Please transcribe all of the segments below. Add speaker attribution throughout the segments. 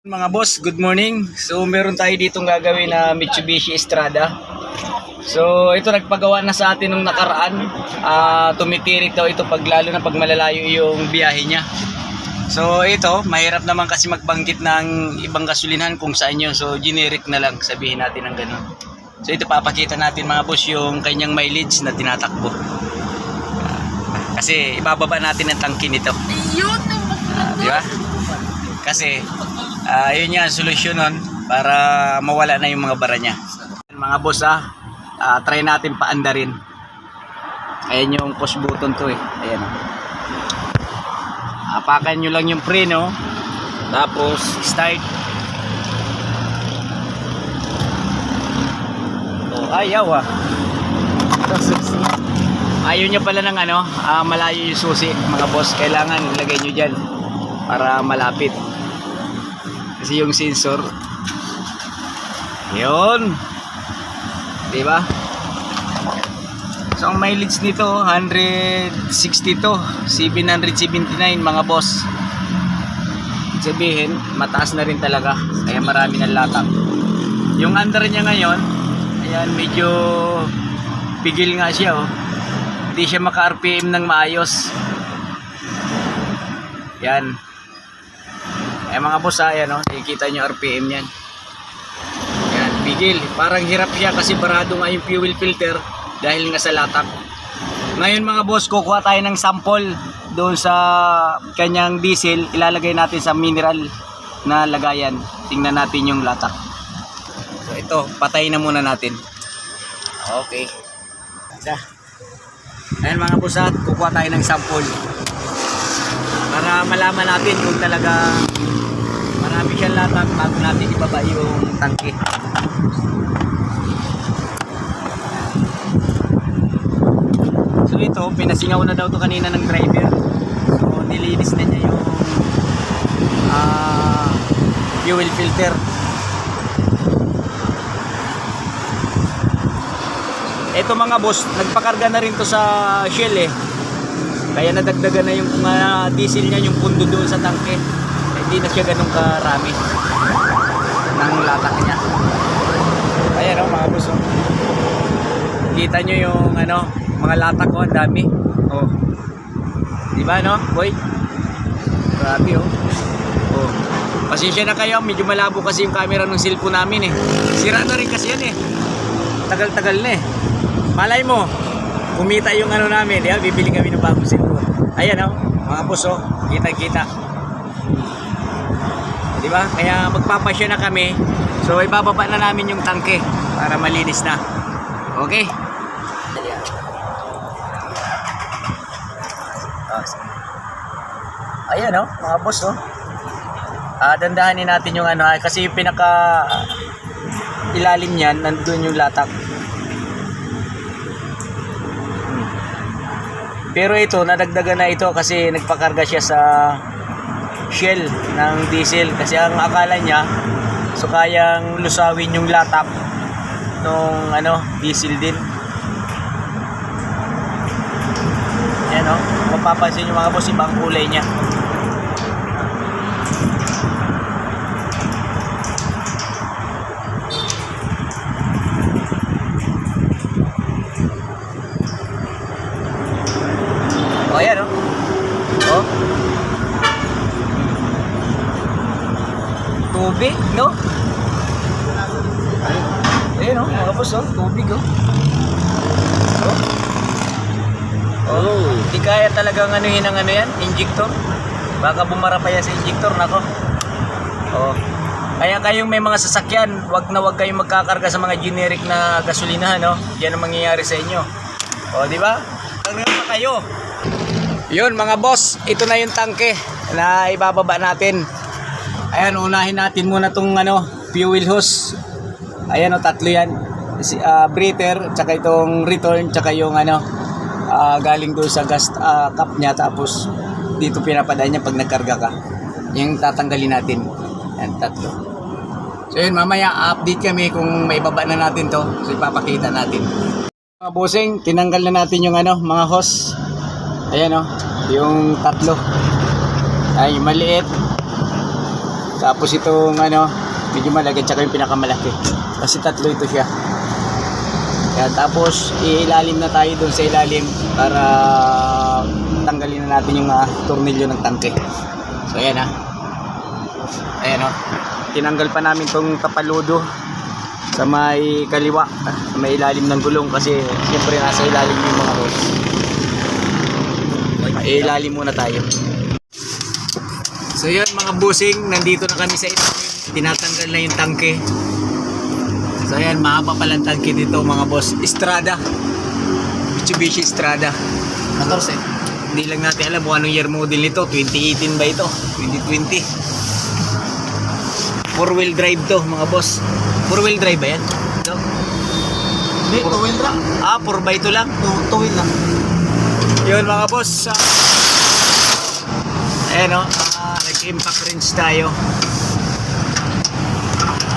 Speaker 1: Mga boss, good morning. So meron tayo ditong gagawin na Mitsubishi Estrada. So ito nagpagawa na sa atin nung nakaraan. Tumitirik daw ito lalo na pag malalayo yung biyahe niya. So ito, mahirap naman kasi magbanggit ng ibang gasolinahan kung saan yun. So generic na lang, sabihin natin ng ganun. So ito papakita natin mga boss yung kanyang mileage na tinatakbo. Kasi ibababa natin ang tangke nito. Di ba? Kasi yun nga ang solusyon nun para mawala na yung mga bara niya. Mga boss try natin paandarin. Ayan yung push button to ayan. Apakan nyo lang yung preno, tapos start. Ayaw ayaw nyo pala ng malayo yung susi mga boss. Kailangan ilagay nyo dyan para malapit kasi yung sensor yun, diba? So ang mileage nito 162 779 mga boss. Sabihin mataas na rin talaga, kaya marami ng latak. Yung under niya ngayon, ayan, medyo pigil nga siya hindi siya maka RPM ng maayos. Yan. Mga boss ayan nakikita nyo RPM yan. Yan, bigil. Parang hirap siya kasi barado nga yung fuel filter dahil nga sa latak. Ngayon mga boss, kukuha tayo ng sample doon sa kanyang diesel. Ilalagay natin sa mineral na lagayan. Tingnan natin yung latak. So ito, patayin na muna natin. Okay. Ayan mga boss, kukuha tayo ng sample para malaman natin kung talaga marami siyang latak bago natin ibaba yung tangke. So ito, pinasingaw na daw to kanina ng driver. So nilinis na niya yung fuel filter. Ito mga boss, nagpakarga na rin to sa Shell kaya nadagdagan na yung diesel niya, yung pundo doon sa tangke. Hindi na siya ganun karami ng latak niya. Ayan mga boss kita nyo yung mga latak ang dami. Diba boy? Grabe pasensya na kayo, medyo malabo kasi yung camera ng cellphone namin sira na rin kasi yan tagal-tagal na malay mo kumita yung namin, bibili kami ng bagong cellphone. Ayan mga boss kita-kita. Diba? Kaya magpapasya na kami. So ibababa na namin yung tangke para malinis na. Okay? Ayan mga boss dandahanin natin yung kasi yung pinaka ilalim niyan nandun yung latak. Pero ito nadagdagan na ito kasi nagpakarga siya sa Shell ng diesel kasi ang akala niya so kayang lusawin yung latak nung diesel din. Yan mapapansin nyo mga boss, ibang kulay niya. Ayan tubig ayan mga boss tubig hindi kaya talagang anuhin ang yan, injector. Baka bumara pa yan sa injector nako. Kaya kayong may mga sasakyan, wag kayong magkakarga sa mga generic na gasolinahan yan ang mangyayari sa inyo. Di ba? Karga pa kayo. Yun mga boss, ito na yung tangke na ibababa natin. Ayan, unahin natin muna tong fuel hose. Ayan tatlo yan. Breather, tsaka itong return, tsaka yung galing doon sa gas cap niya, tapos dito pinapadaan niya pag nagkarga ka. Yung tatanggalin natin. Ayan, tatlo. So yun, mamaya update kami kung maibaba na natin to. So ipapakita natin. Mga bossing, tinanggal na natin yung mga hose. Ayan yung tatlo. Ay, maliit. Tapos itong medyo malagad, tsaka yung pinakamalaki. Kasi tatlo ito siya. Yan, tapos ilalim na tayo doon sa ilalim para tanggalin na natin yung tornilyo ng tangke. So ayan ayan tinanggal pa namin tong tapaludo sa may kaliwa, sa may ilalim ng gulong kasi siyempre nasa ilalim yung mga hose. Ilalim muna tayo. So yun mga busing, nandito na kami sa ilalim. Tinatanggal na yung tangke. So ayan, mahaba palang tangke dito mga boss. Estrada, Mitsubishi Estrada 14. Hindi lang natin alam kung anong year model nito. 2018 ba ito? 2020. 4-wheel drive to mga boss. 4-wheel drive ba yan? Ito?
Speaker 2: Hindi, 2-wheel lang.
Speaker 1: 4x2 lang?
Speaker 2: 2-wheel lang.
Speaker 1: Yun mga boss. Ayan nag-impact wrench tayo.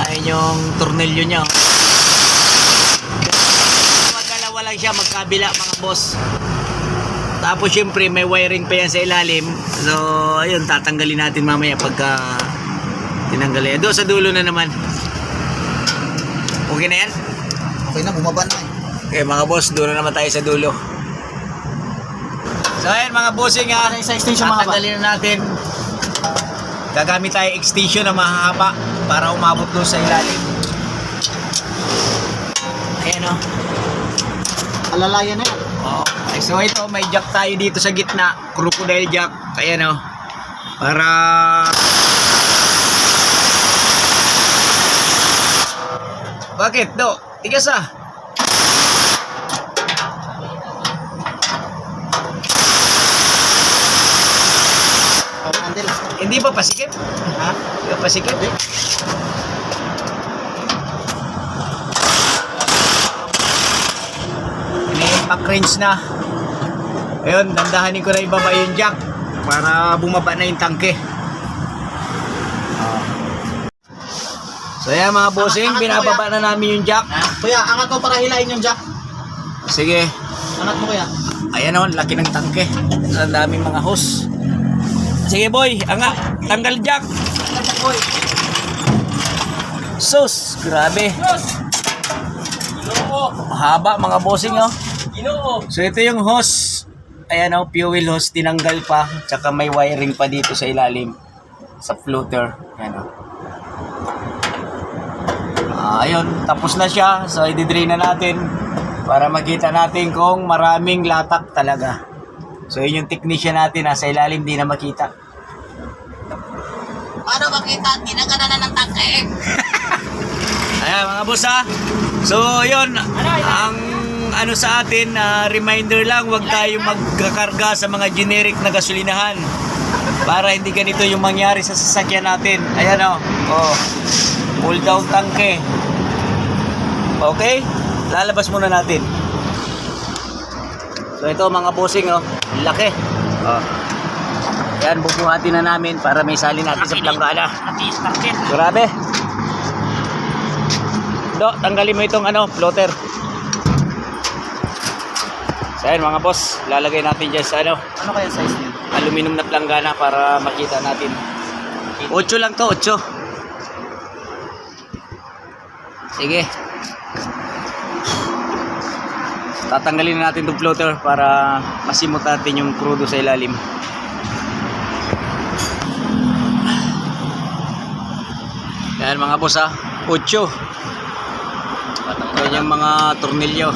Speaker 1: Ayan yung tornilyo nya. Dalawa lang siya magkabila mga boss. Tapos syempre may wiring pa yan sa ilalim. So ayun, tatanggalin natin mamaya pagka tinanggal yan. Doon sa dulo na naman. Okay na yan?
Speaker 2: Okay na, bumaba na
Speaker 1: Okay mga boss, doon na naman tayo sa dulo. So ayan mga bossing
Speaker 2: Sa extension mahaba.
Speaker 1: tatanggalin na natin. Gagamit tayo extension na mahaba para umabot doon sa ilalim. Ayan
Speaker 2: Alalayan na yan.
Speaker 1: Okay, so ito may jack tayo dito sa gitna, crocodile jack. Ayan para bakit do? Tigas
Speaker 2: Handle.
Speaker 1: Hindi ba pasikip?
Speaker 2: Ha?
Speaker 1: Hindi ba pasikip? Ini-impact wrench na. Ayun, dandahanin ko na ibaba yung jack para bumaba na yung tangke. So yan mga bossing, binababa na namin yung jack.
Speaker 2: Kuya, angat mo para hilain yung jack.
Speaker 1: Sige.
Speaker 2: Angat mo kuya.
Speaker 1: Ayan laki ng tangke. Ang daming mga hose. Sige boy, tanggal jack.
Speaker 2: Boy.
Speaker 1: Sus, grabe. Haba mga bossing So ito yung hose. Ayan fuel hose, tinanggal pa. Tsaka may wiring pa dito sa ilalim. Sa floater. Ayan ayun, tapos na siya. So i-drain na natin para makita natin kung maraming latak talaga. So yun yung technician natin sa ilalim, di na makita.
Speaker 2: Paano makita? Tinanggalan na ng tangke.
Speaker 1: Ayan mga boss So yun, ang sa atin, reminder lang, huwag tayong magkakarga sa mga generic na gasolinahan para hindi ganito yung mangyari sa sasakyan natin. Ayan pull down tangke. Okay, lalabas muna natin. So ito mga bossing laki. Yan, bubuhatin na namin para may sali natin sa planggana. Grabe. Tanggalin mo itong floater. So ayan mga boss, lalagay natin dyan sa
Speaker 2: Ano kaya size niya?
Speaker 1: aluminum na planggana para makita natin. 8 lang to, 8. Sige. Tatanggalin na natin itong floater para masimot natin yung crudo sa ilalim. Yan mga boss 8. Yan yung mga tornilyo.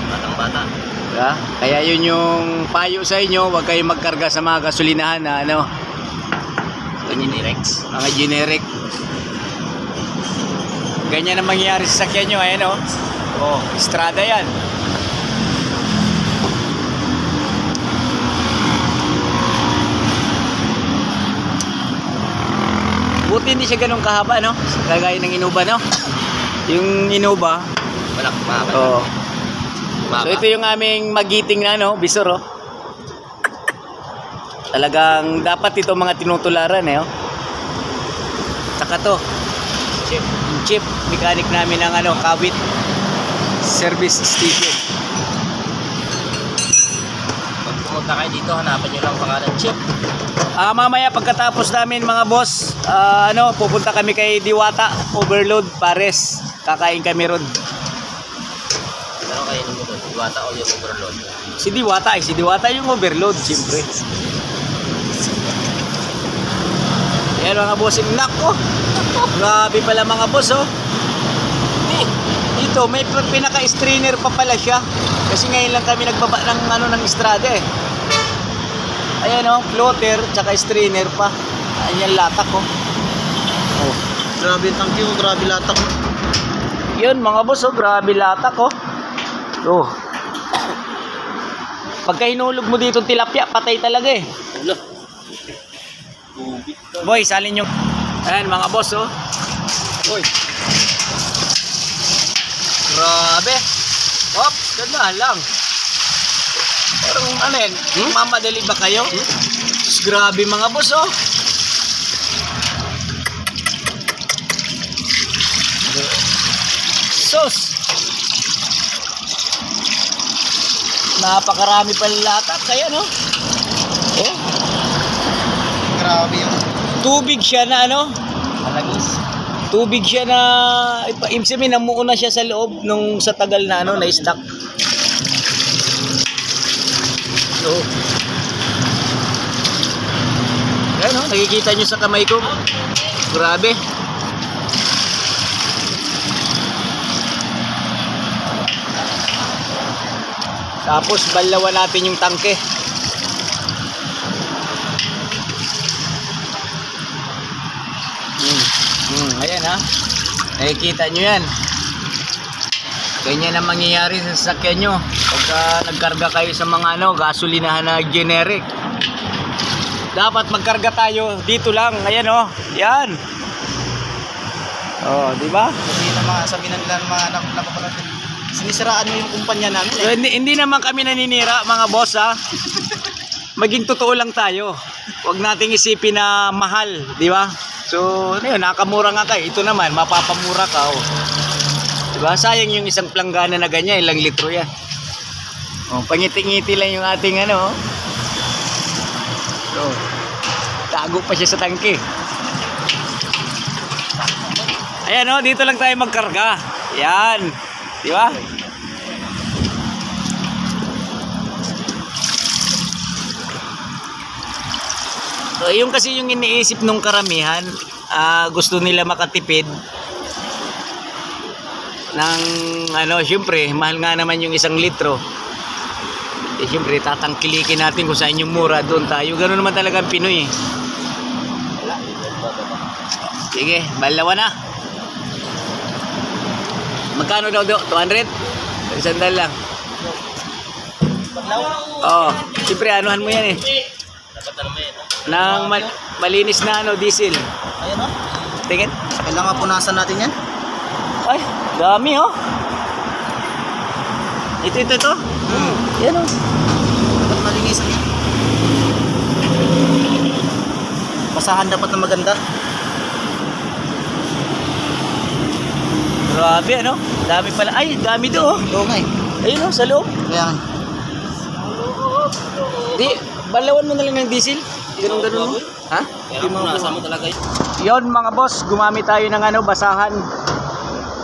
Speaker 2: Batang-bata.
Speaker 1: Kaya yun yung payo sa inyo, huwag kayong magkarga sa mga gasolinahan na
Speaker 2: Generics.
Speaker 1: mga generic. Ganyan ang mangyayari sa sakyan nyo. Ayan Estrada yan. Buti hindi siya ganun kahaba kagaya ng Innova yung Innova
Speaker 2: Malaki.
Speaker 1: So ito yung aming magiting na visor Talagang dapat ito mga tinutularan Saka to chip mechanic namin ng Kawit service station.
Speaker 2: pumunta kayo dito, hanapan nyo lang pangalan Chip.
Speaker 1: Mamaya pagkatapos namin mga boss, pupunta kami kay Diwata Overload Pares. Kakain kami ron.
Speaker 2: Ano kayo nung doon? Iwata o yung overload?
Speaker 1: Si Diwata yung overload, siyempre. Yan mga bossing, nako. Grabe pala mga boss, oh. Dito may pinaka-strainer pa pala siya. Kasi ngayon lang kami nagbaba ng estrada eh. Ayan oh, floater tsaka strainer pa. Ayan latak oh. Oh.
Speaker 2: Grabe yung tangke mo, grabe latak mo.
Speaker 1: Yun mga boss oh, grabe latak oh. Oh. Pagka hinulog mo dito tilapia, patay talaga eh.
Speaker 2: Ulo.
Speaker 1: Boy, salin yung... Ayan mga boss oh. Boy. Grabe. Hop, ganda lang. Parang ano yan, mamadali ba kayo? Grabe mga boss oh. Sus. Napakarami pa latak kaya no? Oh.
Speaker 2: Grabe yung
Speaker 1: Tubig siya na ano?
Speaker 2: malagis.
Speaker 1: Tubig siya na ibig sabihin namuuna siya sa loob nung sa tagal na ano na stock. So, ayan o, nakikita nyo sa kamay ko. Grabe. Tapos balawan natin yung tangke. Ayan ha. Nakikita nyo yan. Ganyan ang mangyayari sa sasakyan nyo pagka nagkarga kayo sa mga gasolinahan na generic. Dapat magkarga tayo dito lang. Ayan oh. Yan. Oh, di ba?
Speaker 2: Kasi na mga sabi na nila ng mga napapanood, sinisiraan mo yung kumpanya namin
Speaker 1: So, hindi naman kami naninira mga boss ha. Maging totoo lang tayo. Huwag nating isipin na mahal, di ba? So, yun, nakamura nga kayo. Ito naman, mapapamura ka. Oh. Diba? Sayang yung isang planggana na ganyan, ilang litro yan. Oh, pangiti-ngiti lang yung ating ano. So, tago pa siya sa tangke. Ayan oh, dito lang tayo magkarga. Yan. Di ba? So, yung kasi yung iniisip nung karamihan, gusto nila makatipid ng syempre, mahal nga naman yung 1 litro. Eh, syempre, tatangkilikin natin kung saan yung mura, doon tayo. Ganoon naman talaga ang Pinoy eh. Sige, balawa na. Magkano daw? 200? Sandal lang. Oo. Siyempre, anuhan mo yan eh. Nang malinis na diesel.
Speaker 2: Ayan o.
Speaker 1: Tingin.
Speaker 2: Kailangan punasan natin yan.
Speaker 1: Ay, dami oh. Ito. Yan oh.
Speaker 2: Dapat malinisan yan. Basahan dapat na maganda.
Speaker 1: Grabe ano. Dami pala. Ay, dami do oh.
Speaker 2: Oo nga eh.
Speaker 1: Ayun oh, sa loob.
Speaker 2: Kaya nga.
Speaker 1: Di, balawan mo na lang ng diesel. Ganun mo. Ha?
Speaker 2: Kaya punasan mo talaga yun.
Speaker 1: Yon mga boss, gumamit tayo ng basahan.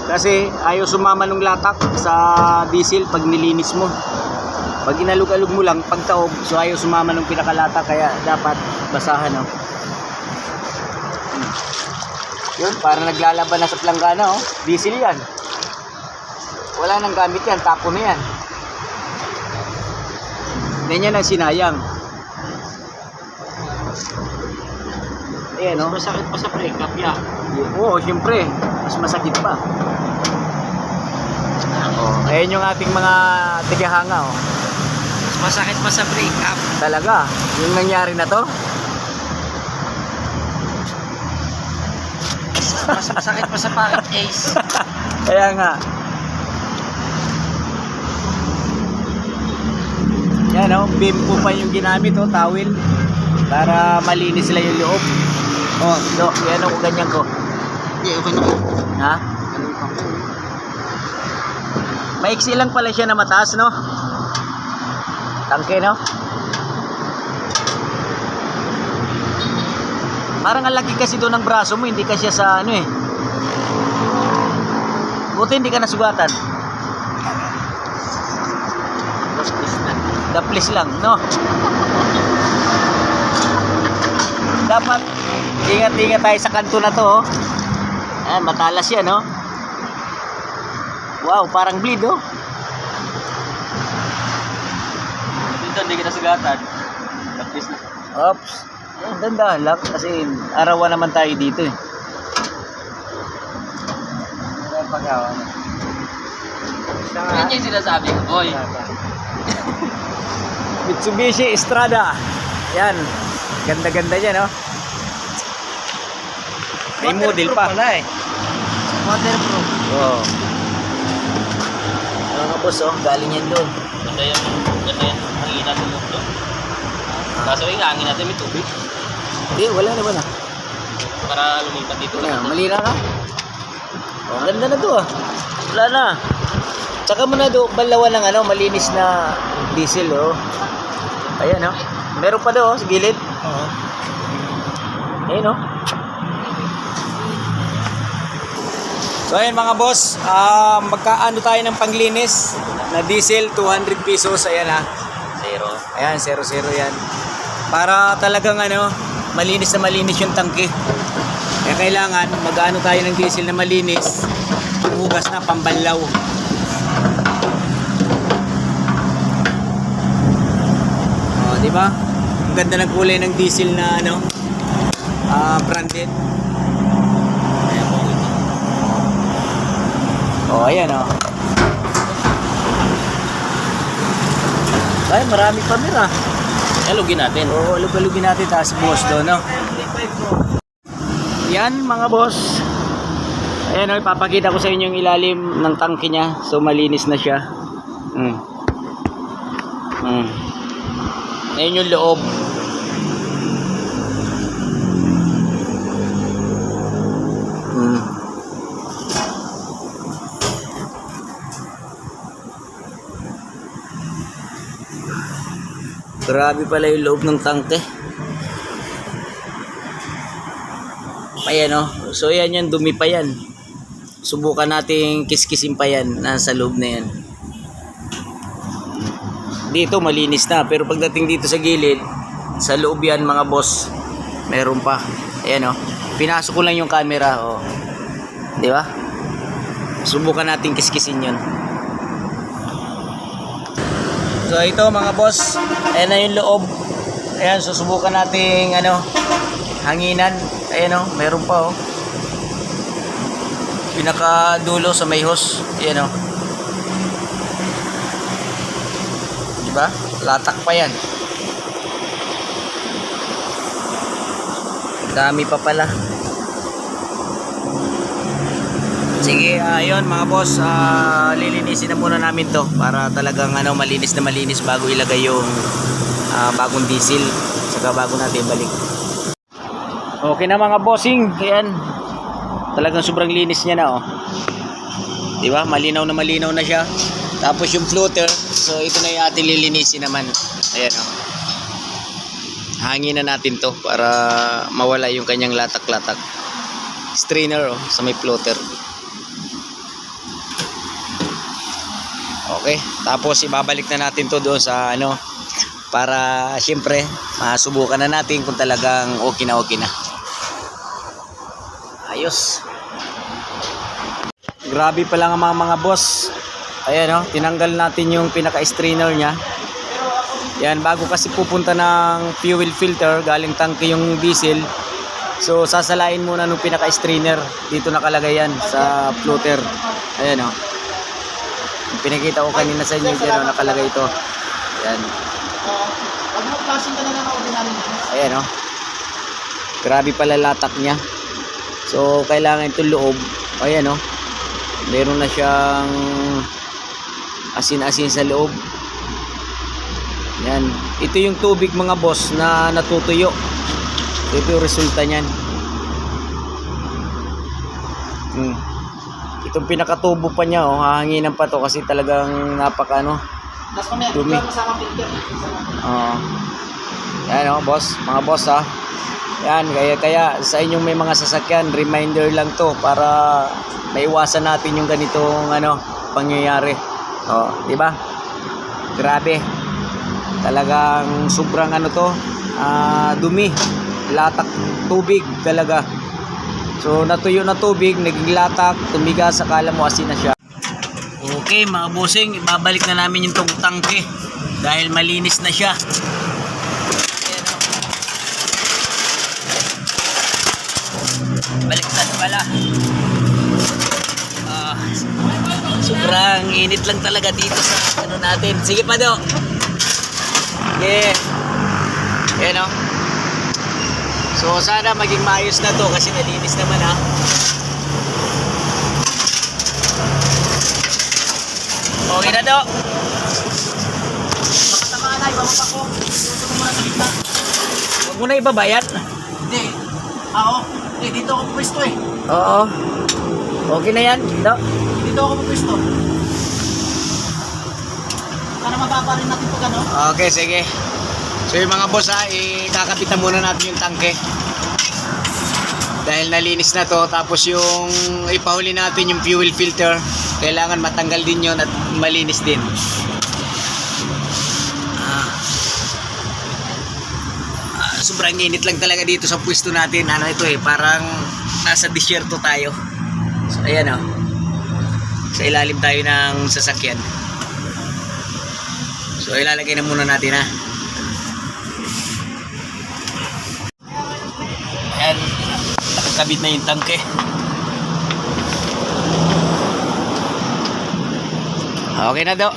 Speaker 1: Kasi ayaw sumama ng latak sa diesel pag nilinis mo. Pag inalog-alog mo lang, pagtaob, so ayaw sumama ng pinakalatak, kaya dapat basahan oh. Yun, para naglalaban na sa planggana oh. Diesel yan. Wala nang gamit yan, tapo na yan. Ganyan ang sinayang. Ayan oh.
Speaker 2: Masakit pa sa breakup yan.
Speaker 1: Oo, siyempre. Mas masakit pa. Oh, ayan yung ating mga tigahanga oh.
Speaker 2: Masakit pa sa breakup.
Speaker 1: Talaga, yung nangyari na to.
Speaker 2: Mas masakit pa sa pocket ace.
Speaker 1: Kaya nga. Yan oh, bimpo pa yung ginamit oh, towel. Para malinis sila yung loob. Oh, so, yan oh, ganyan ko.
Speaker 2: Hindi, okay na.
Speaker 1: Ha? Maiksi lang pala siya na mataas, no? Tangke, no? Parang ang laki kasi doon ng braso mo, hindi kasi sa ano eh. Buti hindi ka nasugatan. Daplis lang, no? Dapat ingat-ingat tayo sa kanto na to, oh. Ayan, matalas yan, oh. Wow, parang bleed, oh.
Speaker 2: Dito, hindi kita sugatan. Tapos na.
Speaker 1: Oops. Ayan, dandahan lang kasi arawan naman tayo dito, eh.
Speaker 2: Pagawa na. Yan yung sinasabi ko, boy.
Speaker 1: Mitsubishi Estrada. Yan. Ganda-ganda niya, no? May model pa.
Speaker 2: Wala eh. Waterproof.
Speaker 1: Oo. Mga boss, oh, galing yan doon.
Speaker 2: Ganda yan. Hangin natin yung doon. Kaso yung hangin natin may tubig.
Speaker 1: Hindi, wala naman, ah.
Speaker 2: Para lumipat dito.
Speaker 1: Ayan, malina ka. Oh, ganda na to, ah. Wala na. Tsaka mo na do, balawan ng ano, malinis na diesel, oh. Ayan, oh. Meron pa do, oh, sa gilid.
Speaker 2: Oo.
Speaker 1: Ayun, oh. So, ayan mga boss, magkaano tayo ng panglinis na diesel, 200 pesos. Ayan, ha.
Speaker 2: Zero.
Speaker 1: Ayan, 0-0 yan. Para talagang ano, malinis na malinis yung tangke. Kaya kailangan mag-ano tayo ng diesel na malinis. Yung hugas na pambanlaw. Oh, di ba? Ang ganda ng kulay ng diesel na ano, branded. Ayan po. Oh, ayan, oh. Ay, marami pa mira.
Speaker 2: Alugin natin.
Speaker 1: Oo, alug-alugin natin taas buhos doon, no? Yan mga boss. Ayan, oh, ipapakita ko sa inyo yung ilalim ng tangke niya. So malinis na siya. Ayan yung loob. Grabe pala yung loob ng tangke. Ayan, oh. So yan yan, dumi pa yan. Subukan nating kiskisin pa yan. Nasa loob na yan. Dito malinis na. Pero pagdating dito sa gilid, sa loob yan mga boss, meron pa. Ayan, oh. Pinasok ko lang yung camera, oh. Di ba? Subukan nating kiskisin yun. So ito mga boss, ayan na yung loob. Ayan, susubukan nating ano, hanginan. Ayan, oh, meron pa, oh. Pinakadulo sa may hose. Ayan, oh. Diba? Latak pa yan. Dami pa pala. Sige, ayun mga boss, lilinisin na muna namin to para talagang ano, malinis na malinis bago ilagay yung bagong diesel, saka bago natin balik. Okay na mga bossing, ayan. Talagang sobrang linis niya na, oh. 'Di ba? Malinaw na siya. Tapos yung floater, so ito na yung ating lilinisin naman. Ayan, oh. Hangin na natin to para mawala yung kanyang latak-latak. Strainer, oh, sa may floater. Okay, tapos ibabalik na natin to doon sa ano, para siyempre masubukan na natin kung talagang okay na. Ayos. Grabe pa lang ang mga boss. Ayan, oh, tinanggal natin yung pinaka-strainer niya. Yan, bago kasi pupunta ng fuel filter, galing tangke yung diesel. So sasalain muna nung pinaka-strainer. Dito nakalagay yan sa floater. Ayan, oh. Yung pinakita ko kanina sa inyo, dyan, oh, nakalagay ito. Ayan.
Speaker 2: Pag mag-flashing ka na ng ordinary.
Speaker 1: Ayan, oh. Grabe pala latak niya. So kailangan itong loob. Ayan, oh. Meron na siyang asin-asin sa loob. Yan. Ito yung tubig mga boss na natutuyo. Ito yung resulta niyan. Itong pinakatubo pa niya, oh, hahanginan pa to kasi talagang napaka dumi.
Speaker 2: Kasama filter.
Speaker 1: Yan, oh, boss, mga boss, ha. Yan, kaya sa inyong may mga sasakyan, reminder lang to para maiwasan natin yung ganitong pangyayari. Oh, di ba? Grabe. Talagang sobrang dumi. Latak tubig talaga. So natuyo na tubig, naging latak, tumigas, akala mo asin na siya. Okay mga bossing, ibabalik na namin yung tangke dahil malinis na siya. Baliktad pala. Sobrang init lang talaga dito sa natin. Sige pa do. Yeah. Yan o. So sana maging maayos na to kasi nalinis naman ha. Okay na do. Makatama na, ibababa ko. Ito muna sa gitna. Huwag mo na ibabayat.
Speaker 3: Hindi. Ako. Eh, dito ako pwesto eh.
Speaker 1: Oo. Okay na yan. Do.
Speaker 3: Dito ako pwesto. Para mababa rin natin pag ano.
Speaker 1: Okay, sige. So yung mga boss ikakapitan muna natin yung tangke. Dahil nalinis na to, tapos yung ipahuli natin yung fuel filter, kailangan matanggal din yon at malinis din. Sobrang init lang talaga dito sa pwesto natin. Ito parang nasa disyerto tayo. So ayan sa ilalim tayo ng sasakyan. So ilalagay na muna natin Ayan, nakakabit na yung tangke. Okay na do.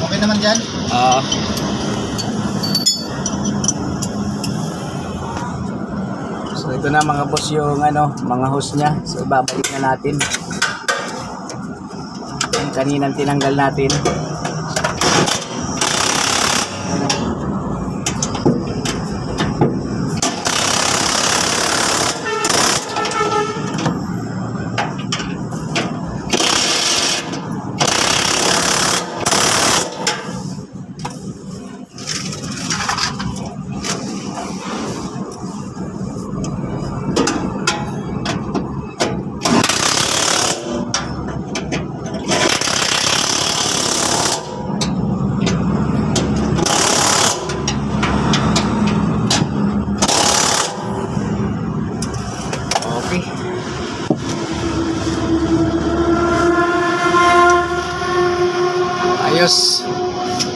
Speaker 3: Okay naman dyan.
Speaker 1: Oo. So ito na mga boss yung mga hose niya. So babalik na natin. Yung kaninang tinanggal natin. Okay. Ayos.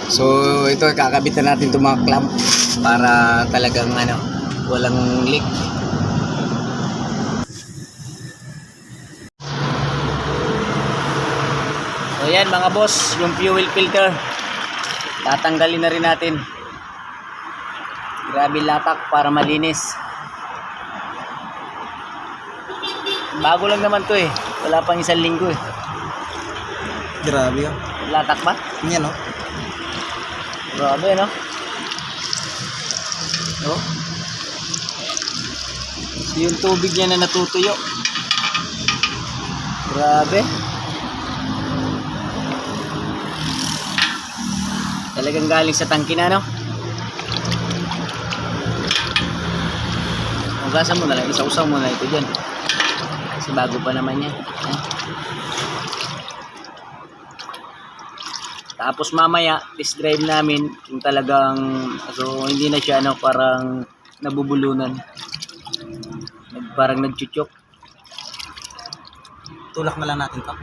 Speaker 1: So ito kakabit na natin itong mga clamp para talagang walang leak. So yan mga boss, yung fuel filter tatanggalin na rin natin. Grabe latak para malinis. Bago lang naman to wala pang 1 linggo
Speaker 3: Grabe yun.
Speaker 1: Latak ba?
Speaker 3: Yan o.
Speaker 1: Grabe yung tubig niya na natutuyo. Grabe. Talagang galing sa tangke na Hugasan mo na lang, isausaw mo na ito dyan. Kasi bago pa naman yan. Tapos mamaya, test drive namin kung talagang, so hindi na siya parang nabubulunan. Parang nagchuchok.
Speaker 3: Tulak na lang natin to.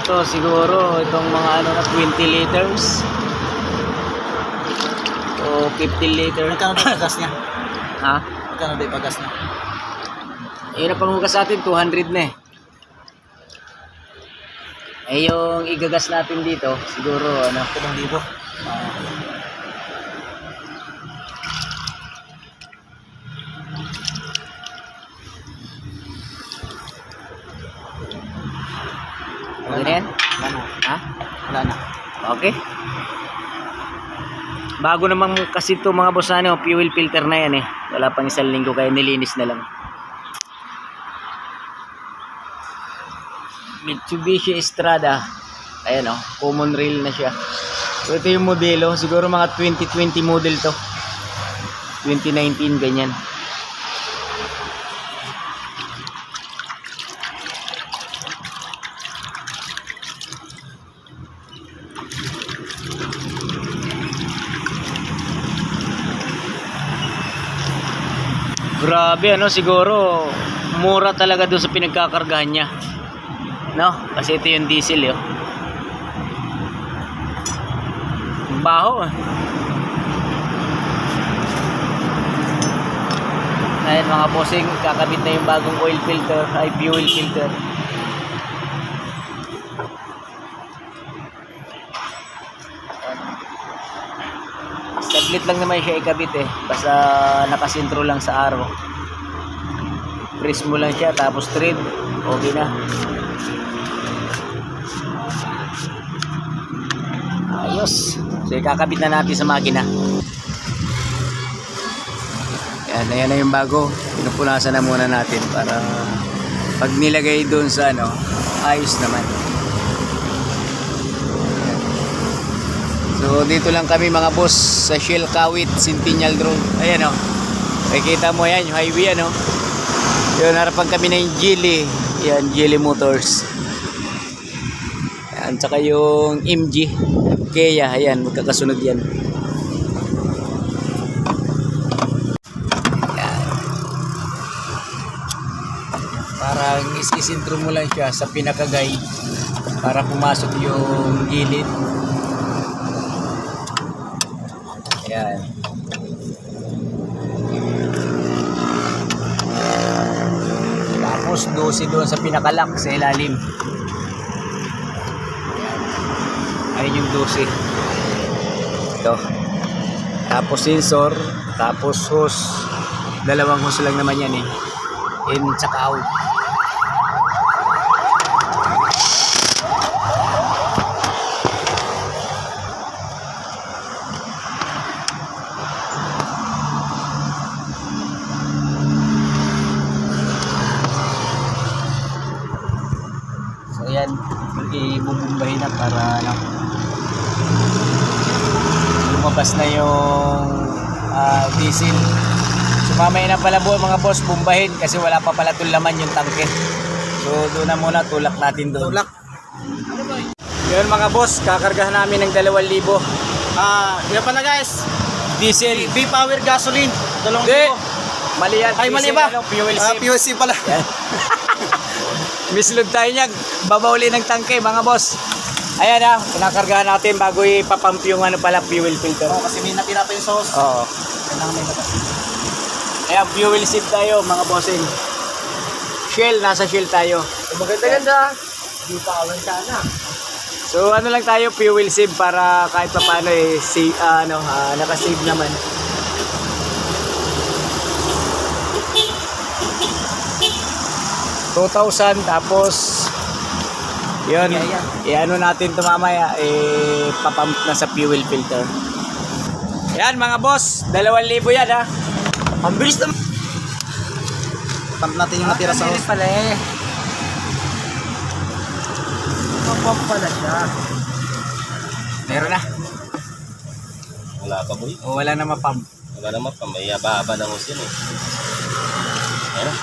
Speaker 1: Ito siguro, itong mga 20 liters. O 50 liters.
Speaker 3: Magkano daw pagas niya?
Speaker 1: Ha?
Speaker 3: Magkano daw pagas niya?
Speaker 1: Ayun na panghugas natin, 200 na yung igagas natin dito, siguro
Speaker 3: 7,000.
Speaker 1: Okay na yan?
Speaker 3: Wala na.
Speaker 1: Ha?
Speaker 3: Wala na.
Speaker 1: Okay. Bago naman kasi ito mga boss fuel filter na yan Wala pang 1 linggo kaya nilinis na lang. Mitsubishi Estrada. Ayan common rail na siya. So ito yung modelo, siguro mga 2020 model to. 2019 ganyan. Grabe ano, siguro mura talaga doon sa pinagkakargahan niya. No? Kasi ito yung diesel yun. Baho. Ayan mga bossing, kakabit na yung bagong oil filter, ay fuel filter. Saglit lang naman siya ikabit eh. Basta nakasintro lang sa araw. Press mo lang siya tapos thread. Okay na. Ayos. So ikakabit na natin sa makina. Ayan na yung bago. Pinupunasan na muna natin para pag nilagay doon sa ano, ayos naman. So dito lang kami mga boss sa Shell Kawit Centennial Road. Ayan o. Makikita mo yan yung highway ano. Yun, harapan kami na yung Geely. Yan, Geely Motors. Ayan, tsaka yung MG. Kaya, ayan, magkakasunod yan. Ayan. Parang isintro mo lang siya sa pinakagay para pumasok yung gilid. Ayan. Tapos 12 doon sa pinakalock sa ilalim. Ayan yung 12. Ito. Tapos sensor, tapos hose. Dalawang hose lang naman yan eh. In tsaka out. So yan, ibubumbahin na para ano, lumabas na yung diesel. So mamaya na pala mga boss, bumbahin kasi wala pa pala laman yung tangke. So doon na muna, tulak natin doon.
Speaker 3: Tulak.
Speaker 1: Yun mga boss, kakargahan namin ng 2,000.
Speaker 3: Yan pa na guys.
Speaker 1: Diesel.
Speaker 3: V-Power gasoline. 2,000.
Speaker 1: Mali yan.
Speaker 3: Ay, mali
Speaker 1: Diesel,
Speaker 3: ba?
Speaker 1: ano, fuel sip.
Speaker 3: POC pala.
Speaker 1: Mislog tayo niyan. Babauli ng tangke mga boss. Ayan na, kinakargahan natin bago ipapump yung ano pala, fuel filter.
Speaker 3: Oo, kasi may natira pa yung sauce.
Speaker 1: Oo.
Speaker 3: Kailangan may batas.
Speaker 1: Ayan, fuel sip tayo mga bossing. Shell, nasa Shell tayo.
Speaker 3: Maganda-ganda. V-Power ka na.
Speaker 1: So ano lang tayo, fuel save para kahit pa paano eh, save, nakasave naman. $2,000 tapos yun, i-ano natin ito mamaya, papump na sa fuel filter. Yan mga boss, 2,000 yan ha.
Speaker 3: Ang bilis naman. Pump natin yung natira sa sauce.
Speaker 1: Pala eh.
Speaker 3: Pump pala siya.
Speaker 1: Meron na.
Speaker 2: Wala pa boy.
Speaker 1: O wala na mapump.
Speaker 2: Wala naman pa. May haba-haba ng hose yun eh. Ayan.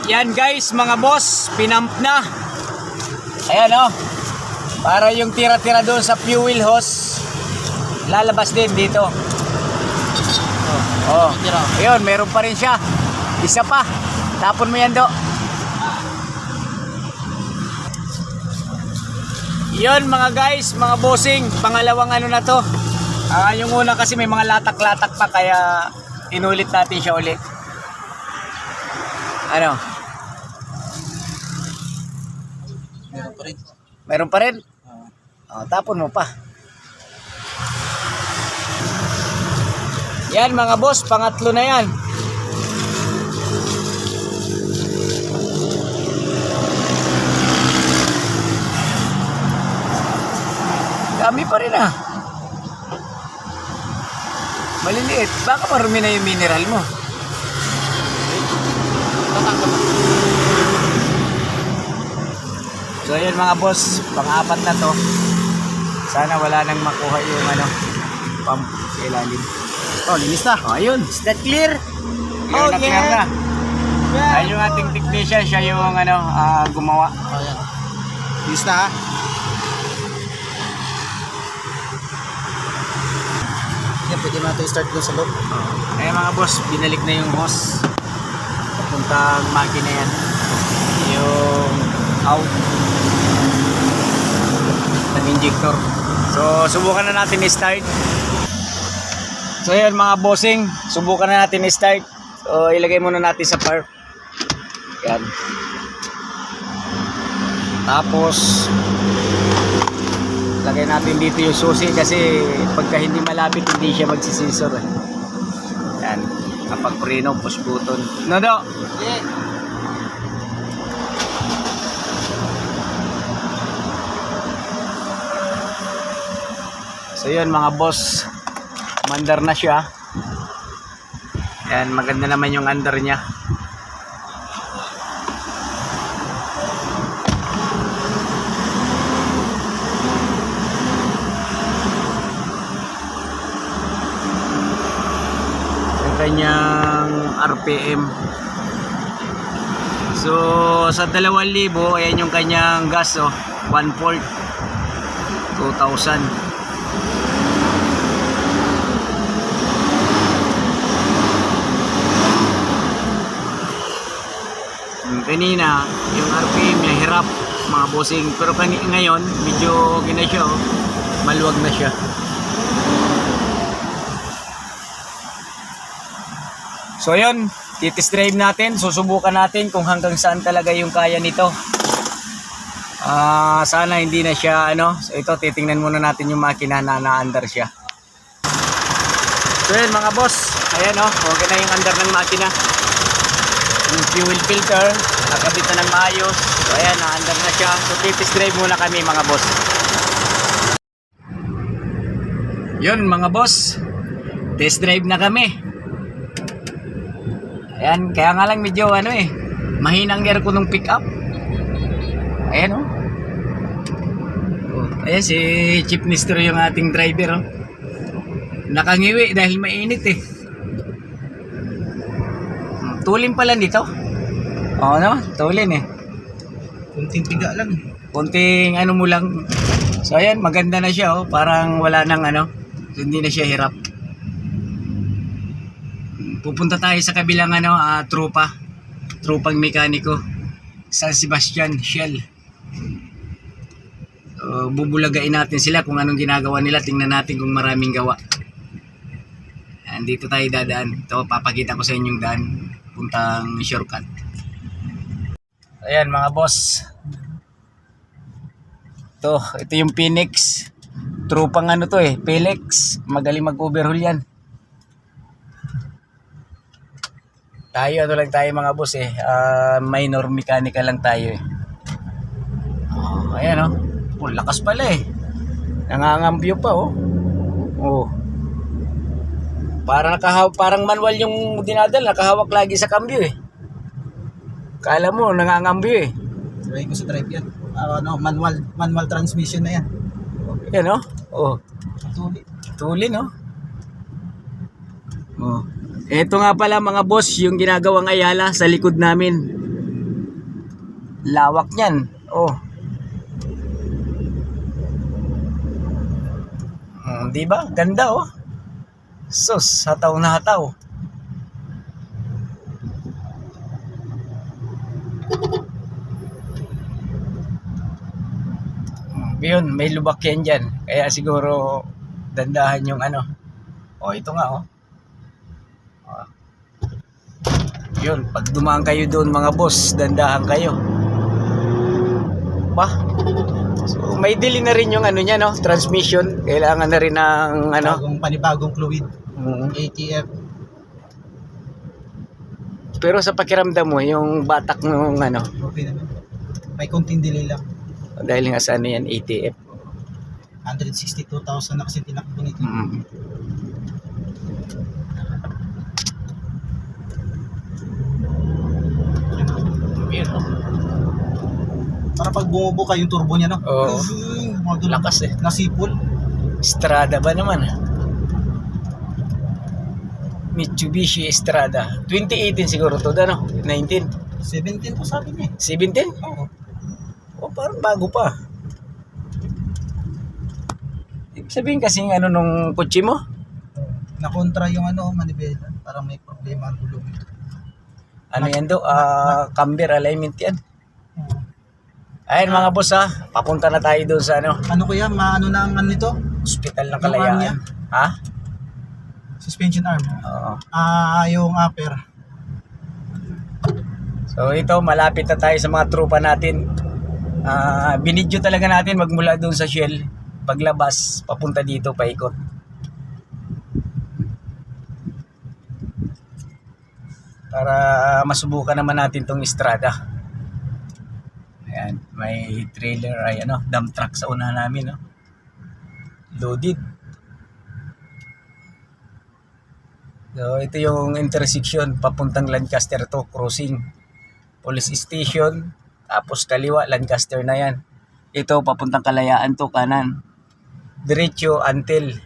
Speaker 1: Yan guys, mga boss, pinump na. Ayan oh. Para yung tira-tira doon sa fuel hose, lalabas din dito. Oh. Ayun, meron pa rin siya. Isa pa. Tapon mo yan do. Yun mga guys, mga bossing, pangalawang ano na to. Yung una kasi may mga latak-latak pa kaya inulit natin siya ulit. Ano?
Speaker 3: Meron pa rin.
Speaker 1: Meron pa rin? Tapon mo pa. Yan mga boss, pangatlo na yan. Dami pa rin ah. Maliliit. Baka marumi na yung mineral mo. So ayun mga boss, pang-apat na to. Sana wala nang makuha yung ano, pump sa ilalim.
Speaker 3: Oh, linis na.
Speaker 1: Oh, ayun.
Speaker 3: Is that clear?
Speaker 1: Yun, na-clear na. Ayun yung ating technician, siya yung ano, gumawa.
Speaker 3: Oh, yan. Linis na ha. Yan, pwede natin i-start doon sa loob.
Speaker 1: Eh mga boss, binalik na yung hose. Papuntang makina yan. Yung out ng injector. So, subukan na natin i-start. So, yun mga bossing, subukan na natin i-start. So, ilagay muna natin sa park. Yan. Tapos, lagay natin dito yung susi kasi pagka hindi malapit, hindi siya magsisisor. Yan. Kapag preno, push button. Nodo!
Speaker 3: Yeah.
Speaker 1: So yun mga boss, mandar na siya. Yan, maganda naman yung under niya. Yung kanyang RPM. So sa 2,000, ayan yung kanyang gas, 1/4, 2,000. Kanina yung RPM niya hirap mga bossing, pero ngayon medyo gina siya, maluwag na siya. So yun, titis drive natin, susubukan natin kung hanggang saan talaga yung kaya nito. Sana hindi na siya ano. So ito, titingnan muna natin yung makina na na-under siya. So yun mga boss, ayan okay na yung under ng makina. Yung fuel filter, nakabit na ng maayos. So ayan, na-under na siya. So titis drive muna kami mga boss. Yun mga boss, test drive na kami. Ayan, kaya nga lang medyo mahinang aircon ng pick up. Ayan ayan si Chief Nestor yung ating driver nakangiwi dahil mainit tulin pala dito. Tulin
Speaker 3: Kunting piga lang.
Speaker 1: kunting mo lang. So ayan, maganda na siya parang wala nang hindi na siya hirap. Pupunta tayo sa kabilang tropang mekaniko, San Sebastian, Shell. Bubulagain natin sila kung anong ginagawa nila. Tingnan natin kung maraming gawa. Dito tayo dadaan. Ito, papakita ko sa inyong daan puntang shortcut. Ayan mga boss, ito yung Phoenix. Tropang Felix. Magaling mag-overhaul yan. Tayo lang tayo mga boss minor mechanical lang tayo ayan lakas pala nangangambyo pa parang manual yung dinadal, nakahawak lagi sa kambyo kala mo nangangambyo
Speaker 3: Try ko sa drive yan. Manual transmission na yan.
Speaker 1: yan
Speaker 3: Tuloy.
Speaker 1: Tuli Ito nga pala mga boss, yung ginagawang Ayala sa likod namin. Lawak niyan. Di ba? Ganda Sus, hataw na hataw. Yun, may lubak yan dyan. Kaya siguro dandahan yung ito nga yun, pag dumaan kayo doon mga boss, dandahan kayo. So may dili na rin yung transmission. Kailangan na rin ng
Speaker 3: Panibagong fluid. ATF.
Speaker 1: Pero sa pakiramdam mo, yung batak ng
Speaker 3: Okay naman. May konting delay lang.
Speaker 1: dahil nga sa yan, ATF.
Speaker 3: 162,000 na kasi tinakbo nito. Para pag bumubuka yung turbo niya
Speaker 1: Oo.
Speaker 3: model
Speaker 1: Lakas eh.
Speaker 3: na sipol.
Speaker 1: Estrada ba naman? Mitsubishi Estrada. 2018 siguro to, ano? 19?
Speaker 3: 17 po sabi niya.
Speaker 1: 17?
Speaker 3: Oo.
Speaker 1: Oh, parang bago pa. Ibig sabihin kasing ano nung kotse mo?
Speaker 3: Nakontra yung manibela. Parang may problema ang gulong.
Speaker 1: Ano yan do? Camber alignment yan.
Speaker 3: Oo.
Speaker 1: Ayun mga boss papunta na tayo doon sa ano,
Speaker 3: Ano kuya, maano na ang nito?
Speaker 1: Hospital ng
Speaker 3: Yung arm niya?
Speaker 1: Kalayaan. Ha?
Speaker 3: Suspension arm.
Speaker 1: Oo.
Speaker 3: Yung upper.
Speaker 1: So ito, malapit na tayo sa mga tropa natin. Binidyo talaga natin magmula doon sa Shell. Paglabas, papunta dito, paikot. Para masubukan naman natin tong Estrada. Ayan, may trailer, ay dump truck sa unahan namin, no? Loaded. So ito yung intersection papuntang Lancaster to, crossing police station, tapos kaliwa Lancaster na yan. Ito papuntang Kalayaan to, kanan. Diretso until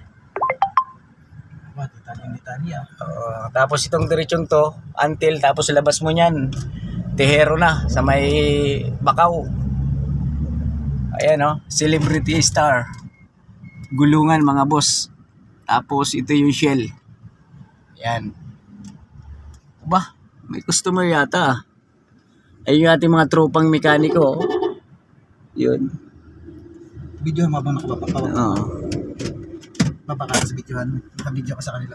Speaker 3: Detalya.
Speaker 1: tapos itong diretsong to until, tapos labas mo niyan Tejero na sa may Bakaw. Ayan Celebrity Star gulungan mga boss. Tapos ito yung Shell. Ayan. Ba, may customer yata. Ayun yung ating mga tropang mekaniko. Yun.
Speaker 3: Video mo habang nakapapakaw.
Speaker 1: Oo.
Speaker 3: Papakala sa videohan. Naka-video ka sa kanila.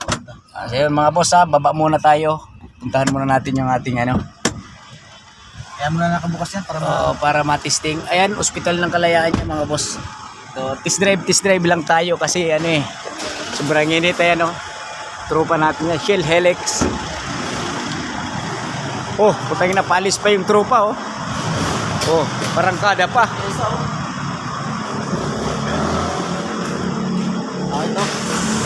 Speaker 1: So yun mga boss baba muna tayo. Puntahan muna natin yung ating
Speaker 3: Kaya mo na nakabukas yan para
Speaker 1: para matisting. Ayan, Hospital ng Kalayaan niya mga boss. So test drive lang tayo kasi sobrang init. Ayan tropa natin yan, Shell Helix. Oh, putang ina, palis pa yung tropa Oh, parang kada pa.
Speaker 3: ito.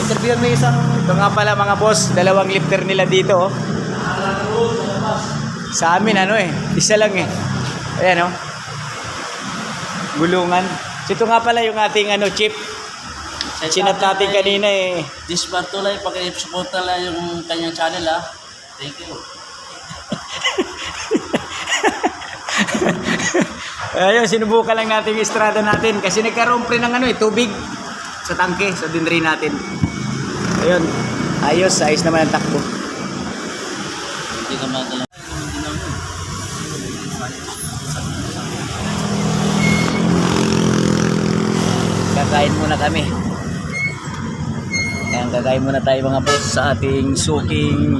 Speaker 3: Interview mo isang
Speaker 1: Ito nga pala mga boss, dalawang lifter nila dito Sa amin isa lang Ayan gulungan. So, ito nga pala yung ating chip. Sinat natin kanina
Speaker 2: Dispatulay, pag-i-support lang yung kanyang channel Thank you.
Speaker 1: Ayun, sinubukan lang natin yung Estrada natin kasi nagkaroon pre ng tubig sa tangke. So dinray natin. Ayun, ayos naman ang takbo.
Speaker 2: Hindi ka madala.
Speaker 1: Kakain muna kami. Ayan, kakain muna tayo mga boss sa ating suking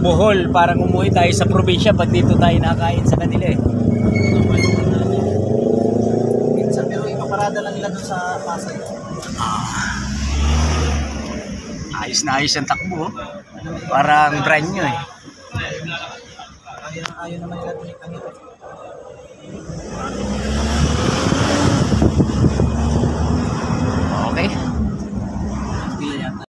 Speaker 1: Bohol. Parang umuwi tayo sa probinsya pag dito tayo nakain sa kanila
Speaker 3: minsan pero ipaparada lang nila doon sa Pasay.
Speaker 1: Ayos na ayos ang takbo Parang brand new
Speaker 3: Ayaw naman nila doon yung kanila.